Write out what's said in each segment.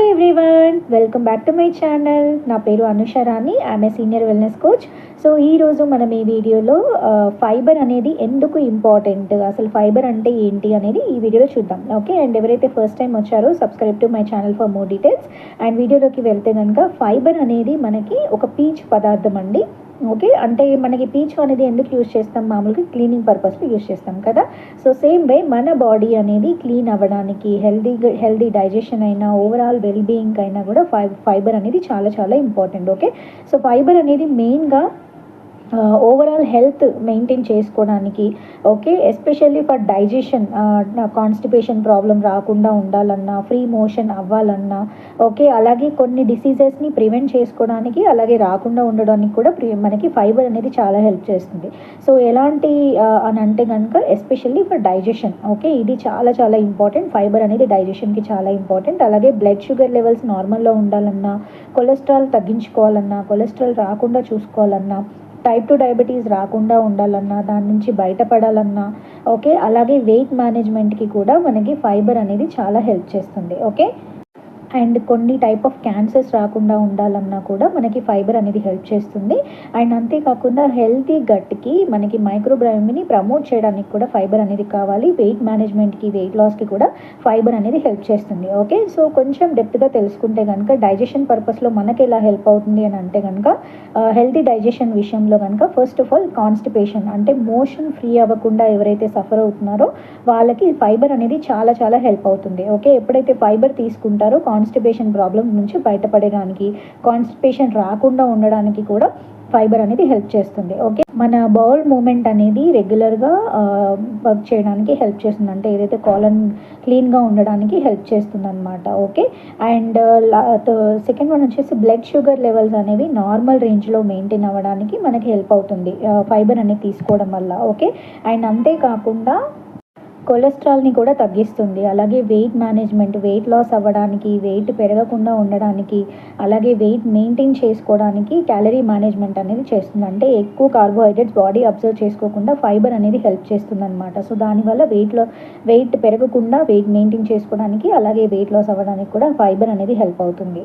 Hello everyone, welcome back to my channel. నా పేరు Anusharani, I'm a senior wellness coach. So ఈరోజు మనం ఈ వీడియోలో ఫైబర్ అనేది ఎందుకు ఇంపార్టెంట్, అసలు ఫైబర్ అంటే ఏంటి అనేది ఈ వీడియోలో చూద్దాం. ఓకే, అండ్ ఎవరైతే ఫస్ట్ టైం వచ్చారో subscribe to my channel for more details. And వీడియోలోకి వెళ్తే కనుక ఫైబర్ అనేది మనకి ఒక పీచు పదార్థం అండి. ఓకే, అంటే మనకి పీచు అనేది ఎందుకు యూజ్ చేస్తాం, మామూలుగా క్లీనింగ్ పర్పస్కి యూజ్ చేస్తాం కదా. సో సేమ్ వే మన బాడీ అనేది క్లీన్ అవ్వడానికి, హెల్దీ డైజెషన్ అయినా, ఓవరాల్ వెల్ బీయింగ్ అయినా కూడా ఫైబర్ అనేది చాలా చాలా ఇంపార్టెంట్. ఓకే, సో ఫైబర్ అనేది మెయిన్గా ఓవరాల్ హెల్త్ మెయింటైన్ చేసుకోవడానికి, okay, especially for digestion, constipation problem రాకుండా ఉండాలన్నా, ఫ్రీ మోషన్ అవ్వాలన్నా, ఓకే, అలాగే కొన్ని డిసీజెస్ని ప్రివెంట్ చేసుకోవడానికి, అలాగే రాకుండా ఉండడానికి కూడా మనకి ఫైబర్ అనేది చాలా హెల్ప్ చేస్తుంది. సో ఎలాంటి అని అంటే కనుక ఎస్పెషల్లీ ఫర్ డైజెషన్, ఓకే, ఇది చాలా చాలా ఇంపార్టెంట్. ఫైబర్ అనేది డైజెషన్కి చాలా ఇంపార్టెంట్. అలాగే బ్లడ్ షుగర్ లెవెల్స్ నార్మల్లో ఉండాలన్నా, కొలెస్ట్రాల్ తగ్గించుకోవాలన్నా, కొలెస్ట్రాల్ రాకుండా చూసుకోవాలన్నా, టైప్ 2 డయాబెటీస్ రాకుండా ఉండాలన్నా, దాని నుంచి బయటపడాలన్నా, ఓకే, అలాగే వెయిట్ మేనేజ్మెంట్కి కూడా మనకి ఫైబర్ అనేది చాలా హెల్ప్ చేస్తుంది. ఓకే, అండ్ కొన్ని టైప్ ఆఫ్ క్యాన్సర్స్ రాకుండా ఉండాలన్నా కూడా మనకి ఫైబర్ అనేది హెల్ప్ చేస్తుంది. అండ్ అంతేకాకుండా హెల్తీ గట్కి మనకి మైక్రోబయోమ్ని ప్రమోట్ చేయడానికి కూడా ఫైబర్ అనేది కావాలి. వెయిట్ మేనేజ్మెంట్కి, వెయిట్ లాస్కి కూడా ఫైబర్ అనేది హెల్ప్ చేస్తుంది. ఓకే, సో కొంచెం డెప్త్గా తెలుసుకుంటే కనుక డైజెషన్ పర్పస్లో మనకి ఎలా హెల్ప్ అవుతుంది అని అంటే కనుక హెల్తీ డైజెషన్ విషయంలో కనుక ఫస్ట్ ఆఫ్ ఆల్ కాన్స్టిపేషన్ అంటే మోషన్ ఫ్రీ అవ్వకుండా ఎవరైతే సఫర్ అవుతున్నారో వాళ్ళకి ఫైబర్ అనేది చాలా చాలా హెల్ప్ అవుతుంది. ఓకే, ఎప్పుడైతే ఫైబర్ తీసుకుంటారో కాన్స్టిపేషన్ ప్రాబ్లం నుంచి బయటపడడానికి, కాన్స్టిపేషన్ రాకుండా ఉండడానికి కూడా ఫైబర్ అనేది హెల్ప్ చేస్తుంది. ఓకే, మన బౌల్ మూమెంట్ అనేది రెగ్యులర్గా వర్క్ చేయడానికి హెల్ప్ చేస్తుంది, అంటే ఏదైతే కాలన్ క్లీన్గా ఉండడానికి హెల్ప్ చేస్తుంది అనమాట. ఓకే, అండ్ సెకండ్ వన్ వచ్చేసి బ్లడ్ షుగర్ లెవెల్స్ అనేవి నార్మల్ రేంజ్లో మెయింటైన్ అవ్వడానికి మనకి హెల్ప్ అవుతుంది ఫైబర్ అనేది తీసుకోవడం వల్ల. ఓకే, అండ్ అంతేకాకుండా కొలెస్ట్రాల్ని కూడా తగ్గిస్తుంది. అలాగే వెయిట్ మేనేజ్మెంట్, వెయిట్ లాస్ అవ్వడానికి, వెయిట్ పెరగకుండా ఉండడానికి, అలాగే వెయిట్ మెయింటైన్ చేసుకోవడానికి క్యాలరీ మేనేజ్మెంట్ అనేది చేస్తుంది. అంటే ఎక్కువ కార్బోహైడ్రేట్స్ బాడీ అబ్జర్వ్ చేసుకోకుండా ఫైబర్ అనేది హెల్ప్ చేస్తుంది అనమాట. సో దానివల్ల వెయిట్ పెరగకుండా వెయిట్ మెయింటైన్ చేసుకోవడానికి, అలాగే వెయిట్ లాస్ అవ్వడానికి కూడా ఫైబర్ అనేది హెల్ప్ అవుతుంది.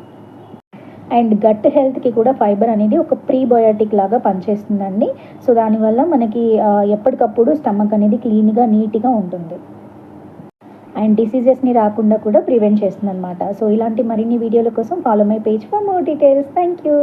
అండ్ గట్ హెల్త్కి కూడా ఫైబర్ అనేది ఒక ప్రీబయోటిక్ లాగా పనిచేస్తుందండి. సో దానివల్ల మనకి ఎప్పటికప్పుడు స్టమక్ అనేది క్లీన్గా, నీట్గా ఉంటుంది. అండ్ డిసీజెస్ని రాకుండా కూడా ప్రివెంట్ చేస్తుంది అనమాట. సో ఇలాంటి మరిన్ని వీడియోల కోసం follow my page for more details. Thank you.